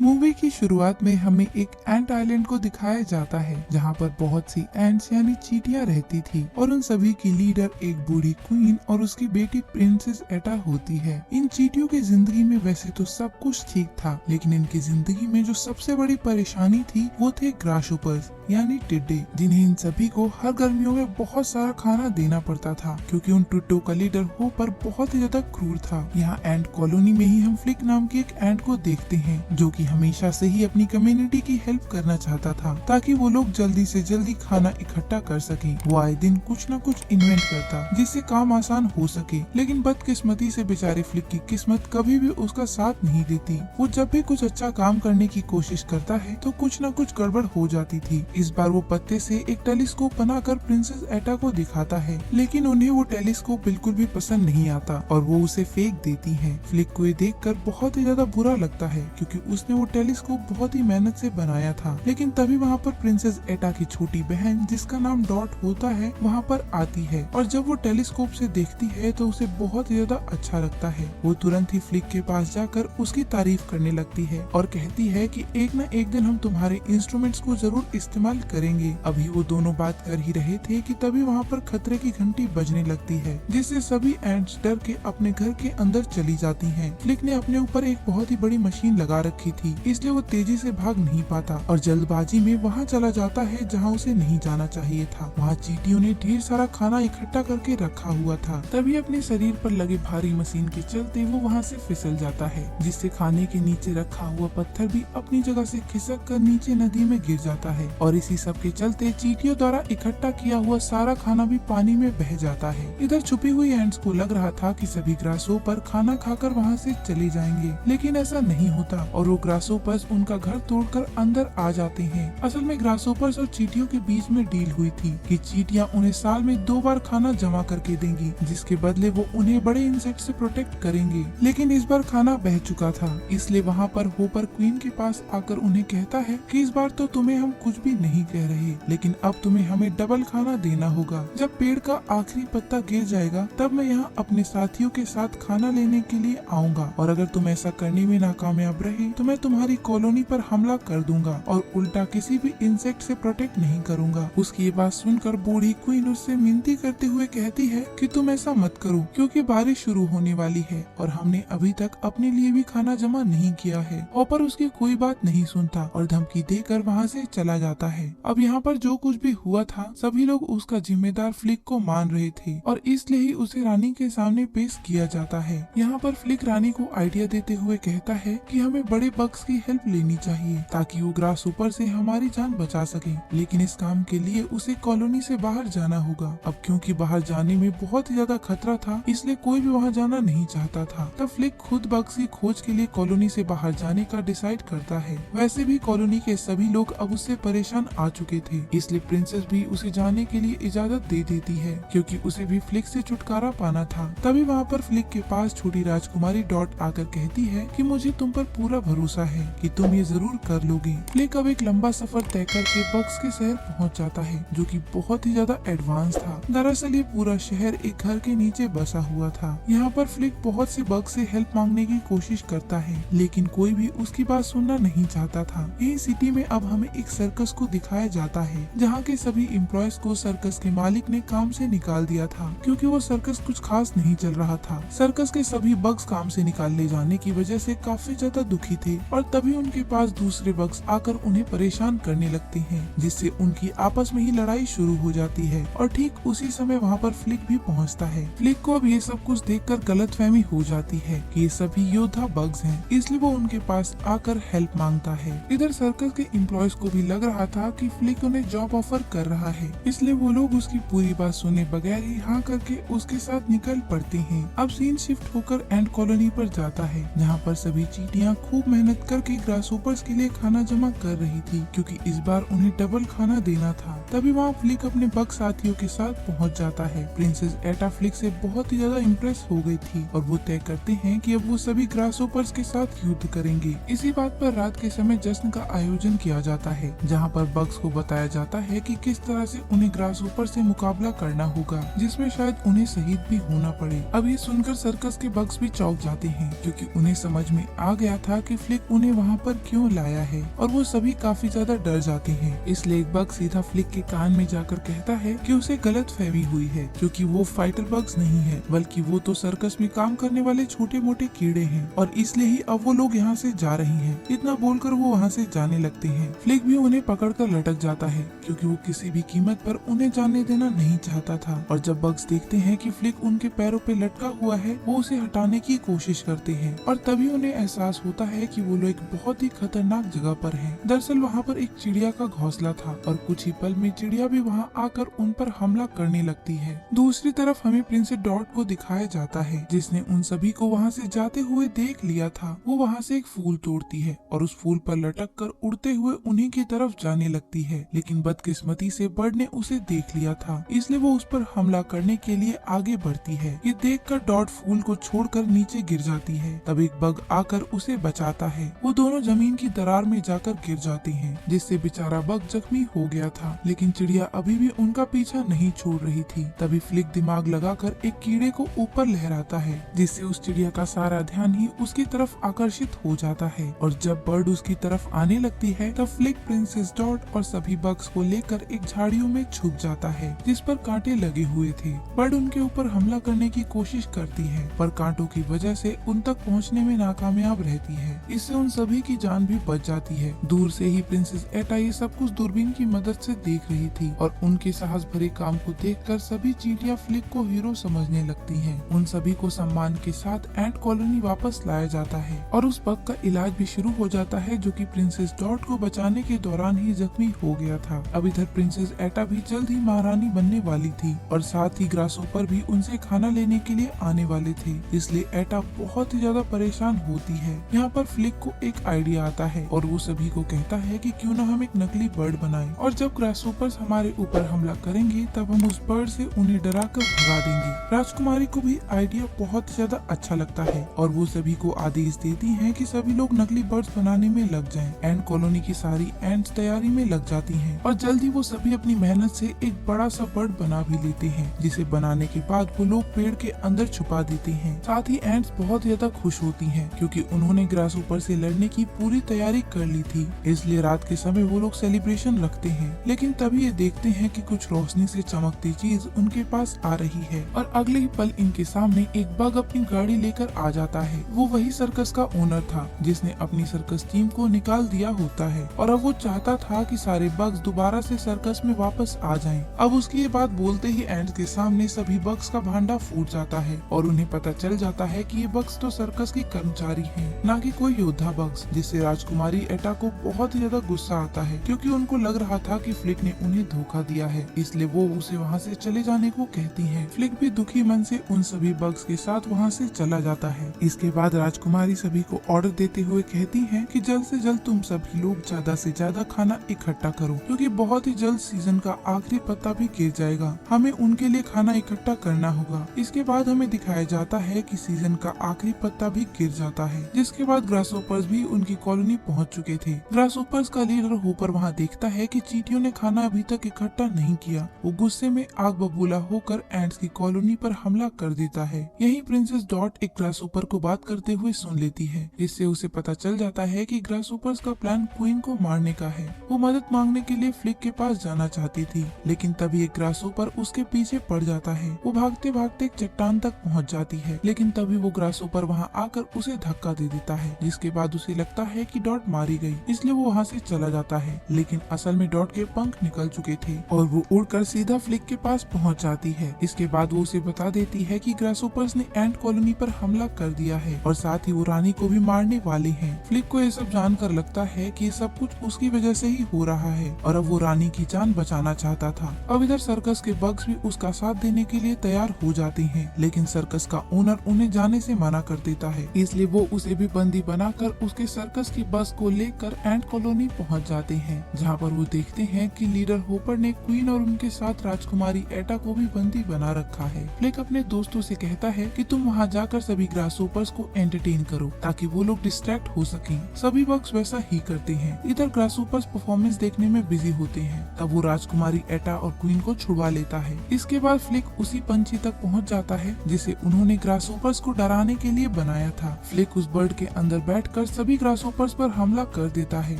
Movie की शुरुआत में हमें एक एंट आइलैंड को दिखाया जाता है जहाँ पर बहुत सी एंट्स यानी चींटियां रहती थी और उन सभी की लीडर एक बूढ़ी क्वीन और उसकी बेटी प्रिंसेस एटा होती है। इन चींटियों की जिंदगी में वैसे तो सब कुछ ठीक था, लेकिन इनकी जिंदगी में जो सबसे बड़ी परेशानी थी वो थे ग्रासहोपर्स यानी टिड्डे, जिन्हें इन सभी को हर गर्मियों में बहुत सारा खाना देना पड़ता था क्योंकि उन टिड्डों का लीडर होपर बहुत ही ज्यादा क्रूर था। यहाँ एंट कॉलोनी में ही हम फ्लिक नाम के एक एंट को देखते हैं जो कि हमेशा से ही अपनी कम्युनिटी की हेल्प करना चाहता था ताकि वो लोग जल्दी से जल्दी खाना इकट्ठा कर सकें। वो आए दिन कुछ न कुछ इन्वेंट करता जिससे काम आसान हो सके, लेकिन बदकिस्मती से बेचारे फ्लिक की किस्मत कभी भी उसका साथ नहीं देती। वो जब भी कुछ अच्छा काम करने की कोशिश करता है तो कुछ न कुछ गड़बड़ हो जाती थी। इस बार वो पत्ते से एक टेलीस्कोप बनाकर प्रिंसेस एटा को दिखाता है, लेकिन उन्हें वो टेलीस्कोप बिल्कुल भी पसंद नहीं आता और वो उसे फेंक देती है। फ्लिक को ये देखकर बहुत ही ज्यादा बुरा लगता है क्योंकि उसने वो टेलीस्कोप बहुत ही मेहनत से बनाया था। लेकिन तभी वहाँ पर प्रिंसेस एटा की छोटी बहन जिसका नाम डॉट होता है वहाँ पर आती है और जब वो टेलीस्कोप से देखती है तो उसे बहुत ही ज्यादा अच्छा लगता है। वो तुरंत ही फ्लिक के पास जाकर उसकी तारीफ करने लगती है और कहती है कि एक न एक दिन हम तुम्हारे इंस्ट्रूमेंट्स को जरूर इस्तेमाल करेंगे। अभी वो दोनों बात कर ही रहे थे कि तभी वहाँ पर खतरे की घंटी बजने लगती है जिससे सभी एंट्स डर के अपने घर के अंदर चली जाती हैं। फ्लिक ने अपने ऊपर एक बहुत ही बड़ी मशीन लगा रखी थी, इसलिए वो तेजी से भाग नहीं पाता और जल्दबाजी में वहाँ चला जाता है जहाँ उसे नहीं जाना चाहिए था। वहाँ चींटियों ने ढेर सारा खाना इकट्ठा करके रखा हुआ था। तभी अपने शरीर पर लगे भारी मशीन के चलते वो वहाँ से फिसल जाता है, जिससे खाने के नीचे रखा हुआ पत्थर भी अपनी जगह से खिसक कर नीचे नदी में गिर जाता है और इसी सब के चलते चींटियों द्वारा इकट्ठा किया हुआ सारा खाना भी पानी में बह जाता है। इधर छुपी हुई एंट्स को लग रहा था कि सभी ग्रासहोपर खाना खाकर वहाँ से चले जाएंगे, लेकिन ऐसा नहीं होता और वो ग्रासहोपर्स उनका घर तोड़कर अंदर आ जाते हैं। असल में ग्रासहोपर्स और चींटियों के बीच में डील हुई थी कि चींटियां उन्हें साल में 2 बार खाना जमा करके देंगी, जिसके बदले वो उन्हें बड़े इंसेक्ट से प्रोटेक्ट करेंगे। लेकिन इस बार खाना बह चुका था, इसलिए वहाँ पर होपर क्वीन के पास आकर उन्हें कहता है कि इस बार तो तुम्हें हम कुछ भी नहीं कह रहे, लेकिन अब तुम्हें हमें डबल खाना देना होगा। जब पेड़ का आखिरी पत्ता गिर जाएगा तब मैं यहाँ अपने साथियों के साथ खाना लेने के लिए आऊंगा और अगर तुम ऐसा करने में नाकामयाब रहे तो मैं तुम्हारी कॉलोनी पर हमला कर दूंगा और उल्टा किसी भी इंसेक्ट से प्रोटेक्ट नहीं करूंगा। उसकी ये बात सुनकर बूढ़ी क्वीन उससे मिनती करते हुए कहती है कि तुम ऐसा मत करो क्योंकि बारिश शुरू होने वाली है और हमने अभी तक अपने लिए भी खाना जमा नहीं किया है। होपर उसकी कोई बात नहीं सुनता और धमकी देकर वहाँ से चला जाता है। अब यहाँ पर जो कुछ भी हुआ था सभी लोग उसका जिम्मेदार फ्लिक को मान रहे थे और इसलिए ही उसे रानी के सामने पेश किया जाता है। यहाँ पर फ्लिक रानी को आइडिया देते हुए कहता है कि हमें बड़े बग्स की हेल्प लेनी चाहिए ताकि वो ग्रासहोपर से हमारी जान बचा सके, लेकिन इस काम के लिए उसे कॉलोनी से बाहर जाना होगा। अब क्योंकि बाहर जाने में बहुत ही ज्यादा खतरा था इसलिए कोई भी वहाँ जाना नहीं चाहता था। तब फ्लिक खुद बग्स की खोज के लिए कॉलोनी से बाहर जाने का डिसाइड करता है। वैसे भी कॉलोनी के सभी लोग अब उससे परेशान आ चुके थे, इसलिए प्रिंसेस भी उसे जाने के लिए इजाजत दे देती है क्योंकि उसे भी फ्लिक से छुटकारा पाना था। तभी वहाँ पर फ्लिक के पास छोटी राजकुमारी डॉट आकर कहती है कि मुझे तुम पर पूरा भरोसा है कि तुम ये जरूर कर लोगे। फ्लिक अब एक लंबा सफर तय करके बग्स के शहर पहुँच जाता है जो कि बहुत ही ज्यादा एडवांस था। दरअसल ये पूरा शहर एक घर के नीचे बसा हुआ था। यहाँ पर फ्लिक बहुत से बग्स से हेल्प मांगने की कोशिश करता है, लेकिन कोई भी उसकी बात सुनना नहीं चाहता था। यही सिटी में अब हमें एक सर्कस को दिखाया जाता है जहाँ के सभी एम्प्लॉयज को सर्कस के मालिक ने काम से निकाल दिया था क्योंकि वो सर्कस कुछ खास नहीं चल रहा था। सर्कस के सभी बग्स काम से निकाल ले जाने की वजह से काफी ज्यादा दुखी थे और तभी उनके पास दूसरे बग्स आकर उन्हें परेशान करने लगते हैं, जिससे उनकी आपस में ही लड़ाई शुरू हो जाती है और ठीक उसी समय वहाँ पर फ्लिक भी पहुँचता है। फ्लिक को अब ये सब कुछ देखकर गलतफहमी हो जाती है कि ये सभी योद्धा बग्स हैं, इसलिए वो उनके पास आकर हेल्प मांगता है। इधर सर्कस के एम्प्लॉयज को भी लग रहा था कि फ्लिक उन्हें जॉब ऑफर कर रहा है, इसलिए वो लोग उसकी पूरी बात सुने बगैर ही हाँ करके उसके साथ निकल पड़ते हैं। अब सीन शिफ्ट होकर एंट कॉलोनी पर जाता है जहाँ पर सभी चींटियां खूब मेहनत करके ग्रासहोपर्स के लिए खाना जमा कर रही थी क्योंकि इस बार उन्हें डबल खाना देना था। तभी वहाँ फ्लिक अपने बग साथियों के साथ पहुँच जाता है। प्रिंसेस एटा फ्लिक से बहुत ही ज्यादा इम्प्रेस हो गई थी और वो तय करते हैं कि अब वो सभी ग्रासहोपर्स के साथ युद्ध करेंगे। इसी बात पर रात के समय जश्न का आयोजन किया जाता है जहाँ पर बग्स को बताया जाता है कि किस तरह से उन्हें ग्रासहोपर से मुकाबला करना होगा, जिसमें शायद उन्हें शहीद भी होना पड़े। अब ये सुनकर सर्कस के बग्स भी चौंक जाते हैं क्योंकि उन्हें समझ में आ गया था कि फ्लिक उन्हें वहाँ पर क्यों लाया है और वो सभी काफी ज्यादा डर जाते हैं। इसलिए एक बग सीधा फ्लिक के कान में जाकर कहता है कि उसे गलतफहमी हुई है क्योंकि वो फाइटर बग्स नहीं है बल्कि वो तो सर्कस में काम करने वाले छोटे मोटे कीड़े हैं और इसलिए ही अब वो लोग यहाँ से जा रही हैं। इतना बोलकर वो वहाँ से जाने लगते हैं। फ्लिक भी उन्हें पकड़कर लटक जाता है क्योंकि वो किसी भी कीमत पर उन्हें जाने देना नहीं चाहता था। और जब बग्स देखते हैं कि फ्लिक उनके पैरों पे लटका हुआ है वो उसे हटाने की कोशिश करते हैं और तभी उन्हें एहसास होता है कि वो लोग एक बहुत ही खतरनाक जगह पर हैं। दरअसल वहाँ पर एक चिड़िया का घोंसला था और कुछ ही पल में चिड़िया भी वहाँ आकर उन पर हमला करने लगती है। दूसरी तरफ हमें प्रिंसेस डॉट को दिखाया जाता है जिसने उन सभी को वहाँ से जाते हुए देख लिया था। वो वहाँ से एक फूल तोड़ती है और उस फूल पर लटक कर उड़ते हुए उन्हीं की तरफ जाने लगती है, लेकिन बदकिस्मती से बर्ड ने उसे देख लिया था इसलिए वो उस पर हमला करने के लिए आगे बढ़ती है। ये देखकर डॉट फूल को छोड़कर नीचे गिर जाती है। तब एक बग आकर उसे बचाता है। वो दोनों जमीन की दरार में जाकर गिर जाते हैं जिससे बेचारा बग जख्मी हो गया था, लेकिन चिड़िया अभी भी उनका पीछा नहीं छोड़ रही थी। तभी फ्लिक दिमाग लगाकर एक कीड़े को ऊपर लहराता है जिससे उस चिड़िया का सारा ध्यान ही उसकी तरफ आकर्षित हो जाता है और जब बर्ड उसकी तरफ आने लगती है तब फ्लिक प्रिंसेस डॉट और सभी बग्स को लेकर एक झाड़ियों में छुप जाता है जिस पर कांटे लगे हुए थे। बर्ड उनके ऊपर हमला करने की कोशिश करती है पर कांटों की वजह से उन तक पहुंचने में नाकामयाब रहती है। इससे उन सभी की जान भी बच जाती है। दूर से ही प्रिंसेस एटा ये सब कुछ दूरबीन की मदद से देख रही थी और उनके साहस भरे काम को देखकर सभी चींटियां फ्लिक को हीरो समझने लगती हैं। उन सभी को सम्मान के साथ एंट कॉलोनी वापस लाया जाता है और उस बग का इलाज भी शुरू हो जाता है जो कि प्रिंसेस डॉट को बचाने के दौरान ही जख्मी हो गया था। अब इधर प्रिंसेस एटा भी जल्द ही महारानी बनने वाली थी और साथ ही ग्रासहोपर भी उनसे खाना लेने के लिए आने वाले थे, इसलिए एटा बहुत ही ज्यादा परेशान होती है। यहाँ पर फ्लिक को एक आइडिया आता है और वो सभी को कहता है कि क्यों ना हम एक नकली बर्ड बनाएं और जब ग्रासहोपर्स हमारे ऊपर हमला करेंगे तब हम उस बर्ड से उन्हें डरा कर भगा देंगे। राजकुमारी को भी आइडिया बहुत ही ज्यादा अच्छा लगता है और वो सभी को आदेश देती है कि सभी लोग नकली बर्ड्स बनाने में लग जाएं। एंट कॉलोनी की सारी एंट्स तैयारी में लग जाती हैं और जल्दी वो सभी अपनी मेहनत से एक बड़ा सा बर्ड बना भी लेते हैं जिसे बनाने के बाद वो लोग पेड़ के अंदर छुपा देते हैं। साथ ही एंट्स बहुत ज्यादा खुश होती हैं क्योंकि उन्होंने ग्रासहोपर से लड़ने की पूरी तैयारी कर ली थी, इसलिए रात के समय वो लोग सेलिब्रेशन रखते हैं। लेकिन तभी ये देखते हैं कि कुछ रोशनी से चमकती चीज उनके पास आ रही है और अगले ही पल इनके सामने एक बग अपनी गाड़ी लेकर आ जाता है। वो वही सर्कस का ओनर था जिसने अपनी सर्कस टीम को निकाल दिया होता है और अब वो चाहता था कि सारे बग्स दोबारा से सर्कस में वापस आ जाएं। अब उसकी ये बात बोलते ही एंट्स के सामने सभी बग्स का भांडा फूट जाता है और उन्हें पता चल जाता है कि ये बग्स तो सर्कस के कर्मचारी हैं, ना कि कोई योद्धा बग्स, जिससे राजकुमारी एटा को बहुत ही ज्यादा गुस्सा आता है क्योंकि उनको लग रहा था कि फ्लिक ने उन्हें धोखा दिया है, इसलिए वो उसे वहाँ से चले जाने को कहती है। फ्लिक भी दुखी मन से उन सभी बग्स के साथ वहाँ से चला जाता है। इसके बाद राजकुमारी सभी को ऑर्डर देते हुए कहती है कि जल्द से जल्द तुम सभी लोग ज्यादा से ज्यादा खाना इकट्ठा करो क्योंकि बहुत ही जल्द सीजन का आखिरी पत्ता भी गिर जाएगा, हमें उनके लिए खाना इकट्ठा करना होगा। इसके बाद हमें दिखाया जाता है कि सीजन का आखिरी पत्ता भी गिर जाता है, जिसके बाद ग्रासहोपर्स भी उनकी कॉलोनी पहुंच चुके थे। ग्रासहोपर्स का लीडर होपर वहां देखता है कि चींटियों ने खाना अभी तक इकट्ठा नहीं किया। वो गुस्से में आग बबूला होकर एंट्स की कॉलोनी पर हमला कर देता है। यही प्रिंसेस डॉट एक ग्रासहोपर को बात करते हुए सुन लेती है। इससे उसे पता चल जाता है कि ग्रासहोपर्स का प्लान क्वीन को मारने का है। वो मदद मांगने के लिए फ्लिक के पास जाना चाहती थी, लेकिन तभी एक ग्रासहोपर उसके पीछे पड़ जाता है। वो भागते भागते एक चट्टान तक पहुंच जाती है, लेकिन तभी वो ग्रासहोपर वहां आकर उसे धक्का दे देता है, जिसके बाद उसे लगता है कि डॉट मारी गई, इसलिए वो वहां से चला जाता है। लेकिन असल में डॉट के पंख निकल चुके थे और वो उड़कर सीधा फ्लिक के पास पहुंच जाती है। इसके बाद वो उसे बता देती है कि ग्रासहोपर्स ने एंट कॉलोनी पर हमला कर दिया है और साथ ही वो रानी को भी मारने वाले हैं। फ्लिक को ये सब जानकर लगता है कि ये सब कुछ उसकी वजह से ही हो रहा है और अब वो रानी की जान बचाना चाहता था। अब इधर सर्कस के बग्स भी उसका साथ देने के लिए तैयार हो जाते हैं, लेकिन सर्कस का ओनर उन्हें जाने से मना कर देता है, इसलिए वो उसे भी बंदी बनाकर उसके सर्कस की बस को लेकर एंट कॉलोनी पहुंच जाते हैं, जहां पर वो देखते हैं कि लीडर होपर ने क्वीन और उनके साथ राजकुमारी एटा को भी बंदी बना रखा है। फ्लिक अपने दोस्तों से कहता है कि तुम वहां जाकर सभी ग्रासहोपर्स को एंटरटेन करो ताकि वो लोग डिस्ट्रैक्ट हो सकें। सभी बग्स वैसा ही करते हैं। इधर ग्रासहोपर्स परफॉर्मेंस देखने में बिजी होते हैं। तब वो राजकुमारी एटा और क्वीन को छुड़वा लेता है। इसके बाद फ्लिक उसी पंछी तक पहुंच जाता है जिसे उन्होंने ग्रासहोपर्स को डराने के लिए बनाया था। फ्लिक उस बर्ड के अंदर बैठकर आकर सभी ग्रासहोपर्स पर हमला कर देता है।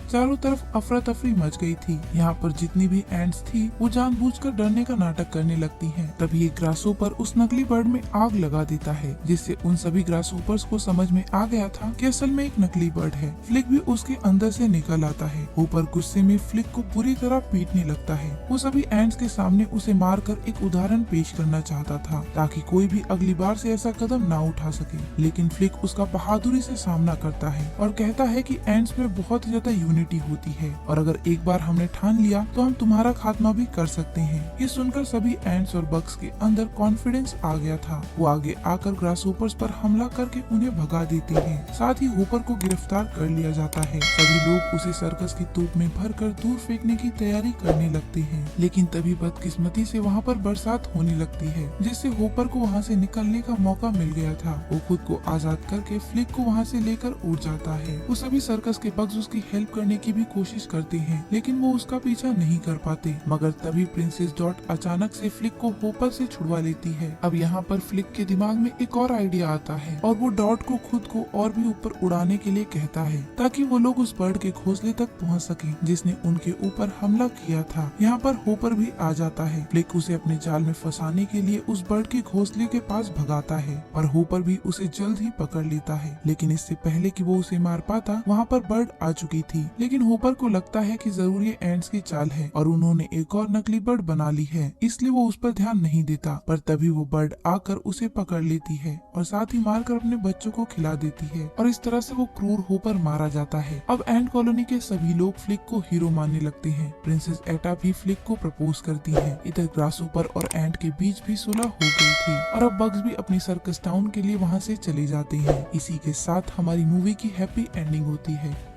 चारों तरफ अफरा तफरी मच गई थी। यहाँ पर जितनी भी एंट्स थी वो जानबूझकर डरने का नाटक करने लगती हैं। तभी एक ग्रासहोपर उस नकली बर्ड में आग लगा देता है, जिससे उन सभी ग्रासहोपर्स को समझ में आ गया था कि असल में एक नकली बर्ड है। फ्लिक भी उसके अंदर से निकल आता है। होपर गुस्से में फ्लिक को पूरी तरह पीटने लगता है। वो सभी एंट्स के सामने उसे मारकर एक उदाहरण पेश करना चाहता था, ताकि कोई भी अगली बार से ऐसा कदम ना उठा सके। लेकिन फ्लिक उसका बहादुरी से सामना करता है और कहता है कि एंट्स में बहुत ज्यादा यूनिटी होती है और अगर एक बार हमने ठान लिया तो हम तुम्हारा खात्मा भी कर सकते हैं। ये सुनकर सभी एंट्स और बग्स के अंदर कॉन्फिडेंस आ गया था। वो आगे आकर ग्रासहोपर्स पर हमला करके उन्हें भगा देते हैं। साथ ही होपर को गिरफ्तार कर लिया जाता है। सभी लोग उसे सर्कस की तोप में भरकर दूर फेंकने की तैयारी करने लगते हैं। लेकिन तभी बदकिस्मती से वहाँ पर बरसात होने लगती है, जिससे होपर को वहाँ से निकलने का मौका मिल गया था। वो खुद को आजाद करके फ्लिक को वहाँ से लेकर उड़ जाता है। वो सभी सर्कस के बग्स उसकी हेल्प करने की भी कोशिश करते हैं, लेकिन वो उसका पीछा नहीं कर पाते। मगर तभी प्रिंसेस डॉट अचानक से फ्लिक को होपर से छुड़वा लेती है। अब यहाँ पर फ्लिक के दिमाग में एक और आइडिया आता है और वो डॉट को खुद को और भी ऊपर उड़ाने के लिए कहता है, ताकि वो लोग उस बर्ड के घोंसले तक पहुँच सके जिसने उनके ऊपर हमला किया था। यहाँ पर होपर भी आ जाता है। फ्लिक उसे अपने जाल में फंसाने के लिए उस बर्ड के घोंसले के पास भगाता है और होपर भी उसे जल्द ही पकड़ लेता है। लेकिन इससे पहले कि वो उसे मार पाता, वहाँ पर बर्ड आ चुकी थी। लेकिन होपर को लगता है कि जरूर ये एंट्स की चाल है और उन्होंने एक और नकली बर्ड बना ली है, इसलिए वो उस पर ध्यान नहीं देता। पर तभी वो बर्ड आकर उसे पकड़ लेती है और साथ ही मारकर अपने बच्चों को खिला देती है और इस तरह से वो क्रूर होपर मारा जाता है। अब एंट कॉलोनी के सभी लोग फ्लिक को हीरो मानने लगते हैं। प्रिंसेस एटा भी फ्लिक को प्रपोज करती है। इधर ग्रासहोपर और एंट के बीच भी सुलह हो गई थी और अब बग्स भी अपनी सर्कस टाउन के लिए वहाँ से चले जाते हैं। इसी के साथ हमारी मूवी की हैप्पी एंडिंग होती है।